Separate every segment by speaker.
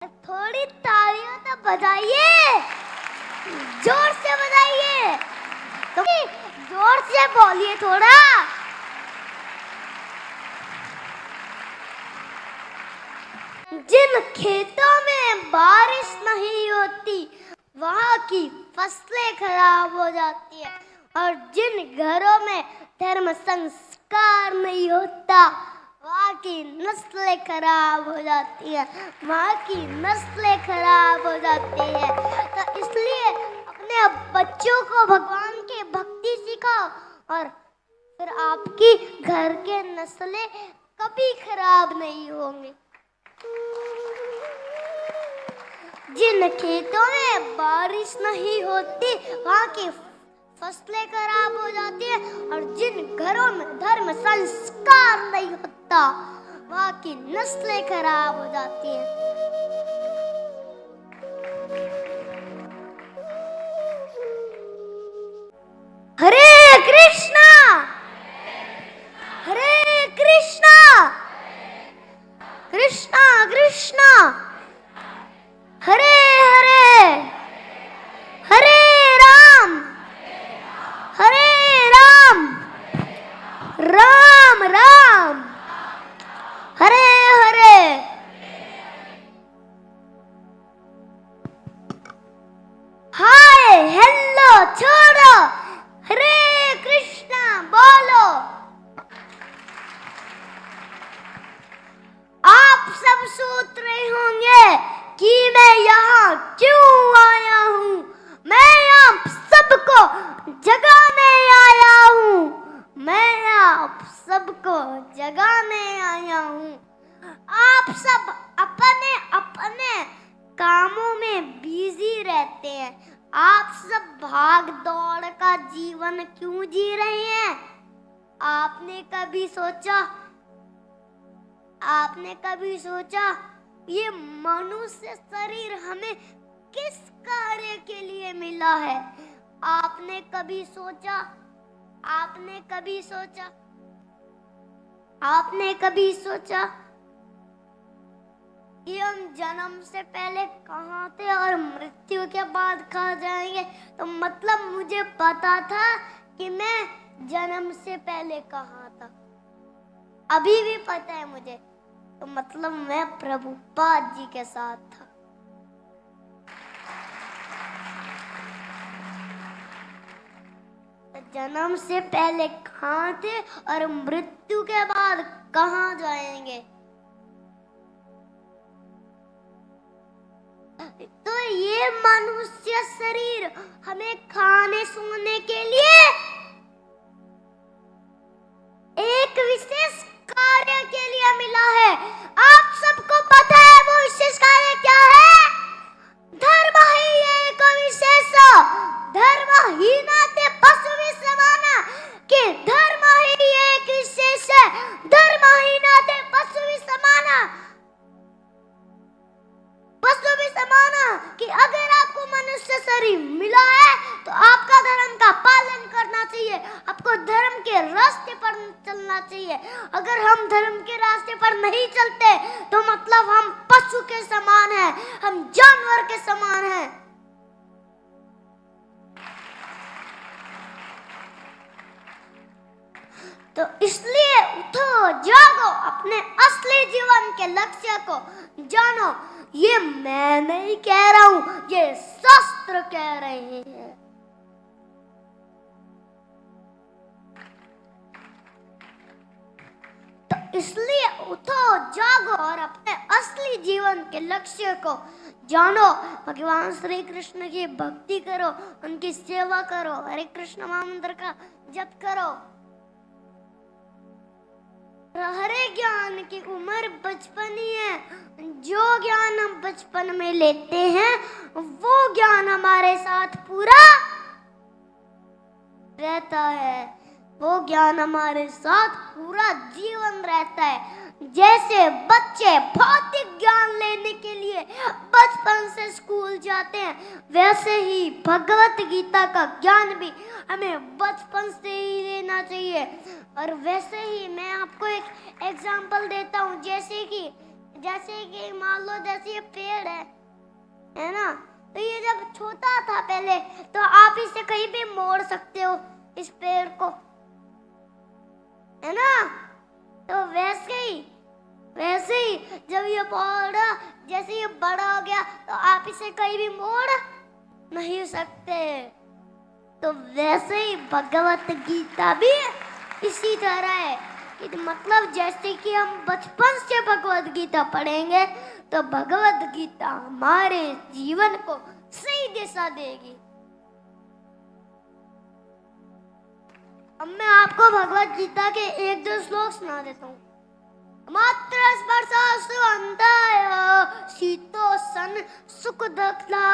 Speaker 1: थोड़ी तालियां तो बजाइए, जोर से बजाइए, तो जोर से बोलिए थोड़ा। जिन खेतों में बारिश नहीं होती वहाँ की फसलें खराब हो जाती है, और जिन घरों में धर्म संस्कार नहीं होता वहाँ की नस्लें खराब हो जाती है, वहाँ की नस्लें खराब हो जाती है। तो इसलिए अपने बच्चों को भगवान की भक्ति सिखाओ, और फिर आपकी घर के नस्लें कभी खराब नहीं होंगी। जिन खेतों में बारिश नहीं होती वहाँ की फसलें खराब हो जाती है, और जिन घरों में धर्म संस्कार नहीं होता वहाँ की नस्लें खराब हो जाती हैं। हरे कृष्णा हरे कृष्णा कृष्णा कृष्णा हरे हरे हरे राम राम राम हरे हरे। हाय हेलो छोड़ो, हरे कृष्णा बोलो। आप सब सोच रहे होंगे कि मैं यहाँ क्यों आया हूँ। मैं आप सबको जगाने आया हूँ, मैं आप सबको जगाने आया हूँ। आप सब अपने अपने कामों में बिजी रहते हैं। आप सब भाग दौड़ का जीवन क्यों जी रहे हैं। आपने कभी सोचा ये मनुष्य शरीर हमें किस कार्य के लिए मिला है। आपने कभी सोचा कि हम जन्म से पहले कहाँ थे और मृत्यु के बाद कहाँ जाएंगे। तो मतलब मुझे पता था कि मैं जन्म से पहले कहाँ था, अभी भी पता है मुझे। तो मतलब मैं प्रभुपाद जी के साथ था। जन्म से पहले कहाँ थे और मृत्यु के बाद कहाँ जाएंगे। तो ये मनुष्य शरीर हमें खाने सोने के लिए एक विशेष कार्य के लिए मिला है। आप सबको पता है वो विशेष कार्य क्या है। धर्म ही एक विशेष, धर्म ही नाते पशु भी समाना, कि धर्म ही एक विशेष है, धर्म ही नाते पशु भी समाना कि अगर आपको मनुष्य शरीर मिला है तो आपका धर्म का पालन करना चाहिए, आपको धर्म के रास्ते पर चलना चाहिए। अगर हम धर्म के रास्ते पर नहीं चलते तो मतलब हम पशु के समान हैं, हम जानवर के समान हैं। तो इसलिए उठो जागो, अपने असली जीवन के लक्ष्य को जानो। ये मैं नहीं कह रहा हूं, ये शास्त्र कह रहे हैं। तो इसलिए उठो जागो और अपने असली जीवन के लक्ष्य को जानो। भगवान श्री कृष्ण की भक्ति करो, उनकी सेवा करो, हरे कृष्ण महामंत्र का जप करो। हरे ज्ञान की उम्र बचपन ही है। जो ज्ञान हम बचपन में लेते हैं वो ज्ञान हमारे साथ पूरा रहता है, वो ज्ञान हमारे साथ पूरा जीवन रहता है। जैसे बच्चे भौतिक ज्ञान लेने के लिए बचपन से स्कूल जाते हैं, वैसे ही भगवत गीता का ज्ञान भी हमें बचपन से ही लेना चाहिए। और वैसे ही मैं आपको एक एग्जाम्पल देता हूँ। जैसे कि जैसे कि मान लो जैसे ये पेड़ है ना, तो ये जब छोटा था पहले, तो आप इसे कहीं भी मोड़ सकते हो इस पेड़ को, है ना। तो वैसे ही जब ये पौधा जैसे ये बड़ा हो गया, तो आप इसे कहीं भी मोड़ नहीं सकते। तो वैसे ही भगवत गीता भी इसी तरह है कि मतलब जैसे कि हम बचपन से भगवत गीता पढ़ेंगे, तो भगवत गीता हमारे जीवन को सही दिशा देगी। अब मैं आपको भगवत गीता के 1-2 श्लोक सुना देता हूँ। मात्र स्पर्शास्तु अन्ताय शीतो सन सुख दक्षला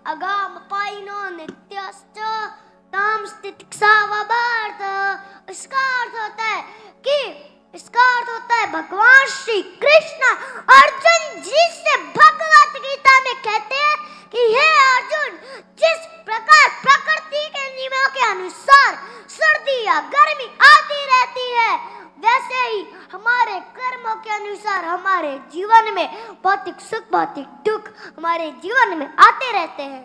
Speaker 1: अगाम पाइनो नित्यश्च ताम स्थितिक्षा वभारत। इसका अर्थ होता है भगवान श्री कृष्ण अर्जुन जी से भगवत गीता में कहते हैं कि हे अर्जुन, जिस प्रकार प्रकृति के नियमों के अनुसार सर्दी या गर्मी आती रहती है, वैसे ही हमारे कर्मों के अनुसार हमारे जीवन में भौतिक सुख भौतिक दुख हमारे जीवन में आते रहते हैं।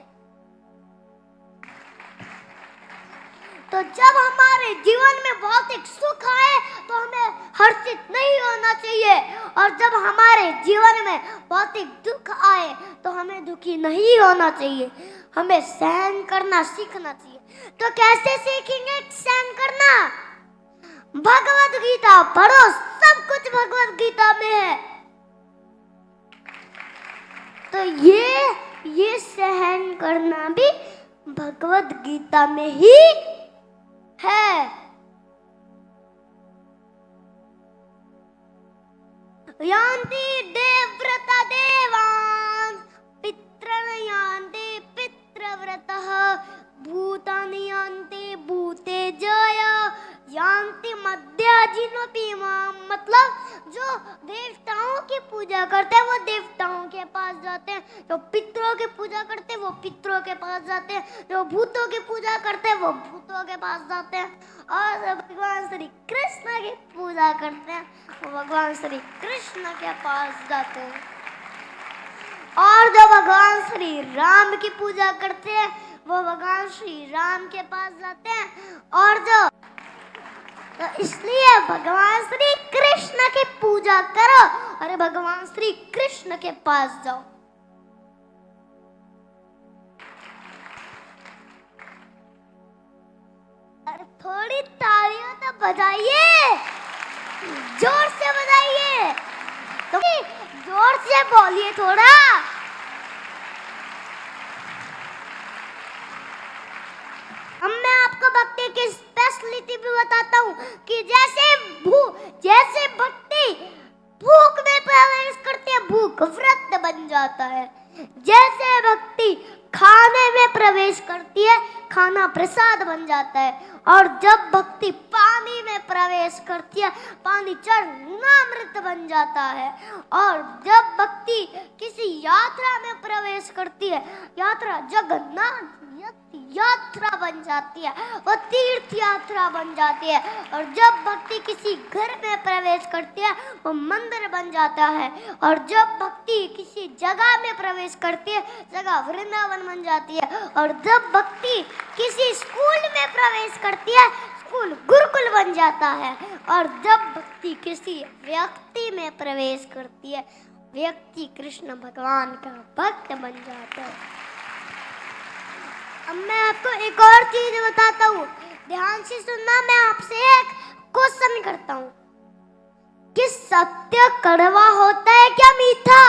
Speaker 1: तो जब हमारे जीवन में भौतिक सुख आए तो हमें हर्षित नहीं होना चाहिए, और जब हमारे जीवन में भौतिक दुख आए तो हमें दुखी नहीं होना चाहिए। हमें सहन करना सीखना चाहिए। तो कैसे सीखेंगे सहन करना? भगवत गीता पढ़ो, सब कुछ भगवत गीता में है। तो ये सहन करना भी भगवत गीता में ही है। यान्ति देवव्रता देवान् पितॄन् यान्ति पितृव्रतः भूतानि यान्ति भूतेजय यान्ति मध्याजिनोऽपि माम्। मतलब जो देवताओं की पूजा करते हैं वो देवताओं के पास जाते हैं, जो पितरों की पूजा करते हैं वो पितरों के पास जाते हैं, जो भूतों की पूजा करते हैं वो भूतों के पास जाते हैं, और जो भगवान श्री कृष्ण की पूजा करते हैं वो भगवान श्री कृष्ण के पास जाते हैं, और जो भगवान श्री राम की पूजा करते हैं वो भगवान श्री राम के पास जाते हैं, और जो तो इसलिए भगवान श्री कृष्ण की पूजा करो और भगवान श्री कृष्ण के पास जाओ। अरे थोड़ी तालियां तो बजाइए, जोर से बजाइए, तो जोर से बोलिए थोड़ा। अब मैं आपको भक्ति की स्पेशलिटी भी बताता हूँ कि जैसे भक्ति भूख में प्रवेश करती है, भूख व्रत बन जाता है। जैसे भक्ति खाने में प्रवेश करती है, खाना प्रसाद बन जाता है, और जब भक्ति पानी में प्रवेश करती है, पानी चरणामृत बन जाता है, और जब भक्ति किसी यात्रा में प्रवेश करती है, यात्रा जगन्नाथ यात्रा बन जाती है, वो तीर्थ यात्रा बन जाती है, और जब भक्ति किसी घर में प्रवेश करती है वो मंदिर बन जाता है, और जब भक्ति किसी जगह में प्रवेश करती है जगह वृंदावन बन जाती है, और जब भक्ति किसी स्कूल में प्रवेश करती है स्कूल गुरुकुल बन जाता है, और जब भक्ति किसी व्यक्ति में प्रवेश करती है व्यक्ति कृष्ण भगवान का भक्त बन जाता है। अब मैं आपको एक और चीज बताता हूँ, ध्यान से सुनना। मैं आपसे एक क्वेश्चन करता हूँ कि सत्य कड़वा होता है क्या मीठा?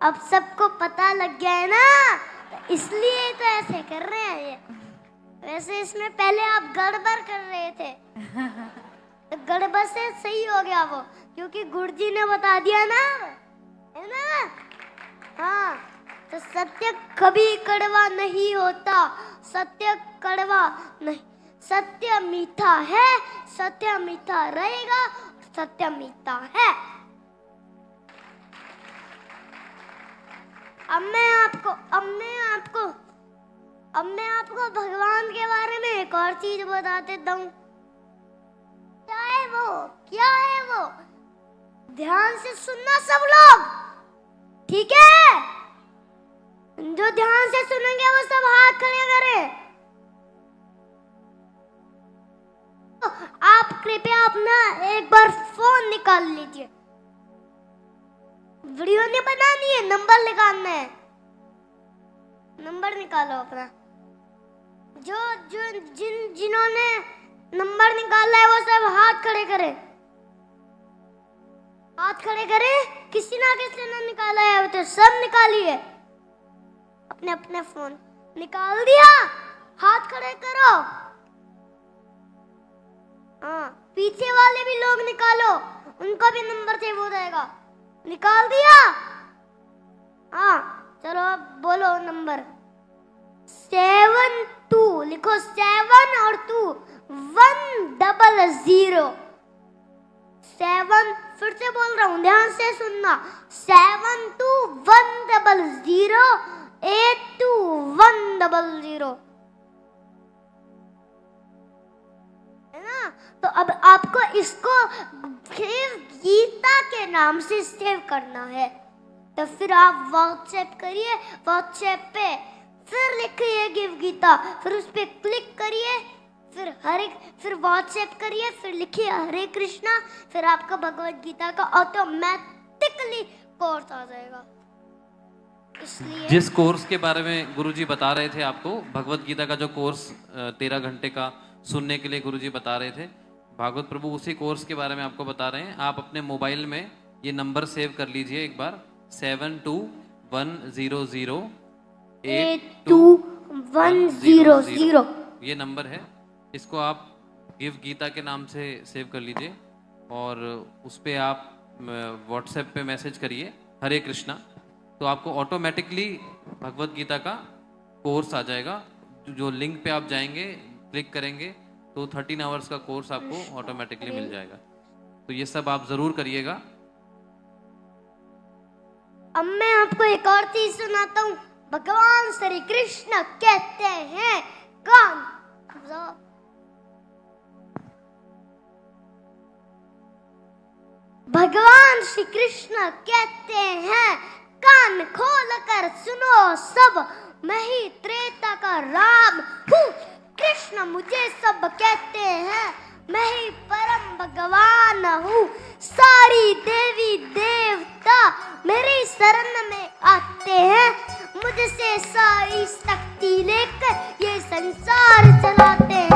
Speaker 1: अब सबको पता लग गया है ना, तो इसलिए तो ऐसे कर रहे हैं ये। वैसे इसमें पहले आप गड़बड़ कर रहे थे, तो गड़बड़ से सही हो गया वो, क्योंकि गुरुजी ने बता दिया ना, है ना। हाँ, तो सत्य कभी कड़वा नहीं होता, सत्य कड़वा नहीं, सत्य मीठा है, सत्य मीठा रहेगा, सत्य मीठा है। अब मैं आपको भगवान के बारे में एक और चीज बता देता हूँ। क्या है वो? क्या ध्यान से सुनना सब लोग, ठीक है? जो ध्यान से सुनेंगे वो सब हाथ खड़े करें। तो आप कृपया अपना एक बार फोन निकाल लीजिए। वीडियो नहीं बनानी है, नंबर निकालना है। नंबर निकालो अपना। जो जो जिन्होंने नंबर निकाला है वो सब हाथ खड़े करें, हाथ खड़े करें। किसी ना किसी ने निकाला है तो सब निकालिए। अपने अपने फोन निकाल दिया, हाथ खड़े करो। हाँ, पीछे वाले भी लोग निकालो, उनका भी नंबर सेव हो जाएगा। निकाल दिया? हाँ, चलो अब बोलो नंबर। 72 लिखो, 7 और 2 100। 7, फिर से बोल रहा हूँ, ध्यान से सुनना। 72 100 82 100, है ना? तो अब आपको इसको फिर गीता के नाम से सेव करना है। तो फिर आप व्हाट्सएप करिए, व्हाट्सएप पे फिर लिखिए गिव गीता, फिर उस पे क्लिक करिए, फिर व्हाट्सएप करिए, फिर लिखिए हरे कृष्णा, फिर आपका भगवत गीता का ऑटोमेटिकली कोर्स आ जाएगा। इसलिए
Speaker 2: जिस कोर्स के बारे में गुरुजी बता रहे थे आपको, भगवत गीता का जो कोर्स 13 घंटे का सुनने के लिए गुरुजी बता रहे थे, भागवत प्रभु उसी कोर्स के बारे में आपको बता रहे हैं। आप अपने मोबाइल में ये नंबर सेव कर लीजिए एक बार, 72100 8210। ये नंबर है, इसको आप गिव गीता के नाम से सेव कर लीजिए और उस पर आप व्हाट्सएप पे मैसेज करिए हरे कृष्णा, तो आपको ऑटोमेटिकली भगवत गीता का कोर्स आ जाएगा। जो लिंक पे आप जाएंगे, क्लिक करेंगे तो 13 आवर्स का कोर्स आपको ऑटोमेटिकली मिल जाएगा। तो ये सब आप जरूर करिएगा।
Speaker 1: अब मैं आपको एक और चीज सुनाता हूँ। भगवान श्री कृष्ण कहते हैं कान, भगवान श्री कृष्ण कहते हैं कान खोल कर सुनो सब, मैं ही त्रेता का राम हूँ। कृष्ण मुझे सब कहते हैं, मैं ही परम भगवान हूँ। सारी देवी देवता मेरी शरण में आते हैं, मुझसे सारी शक्ति लेकर ये संसार चलाते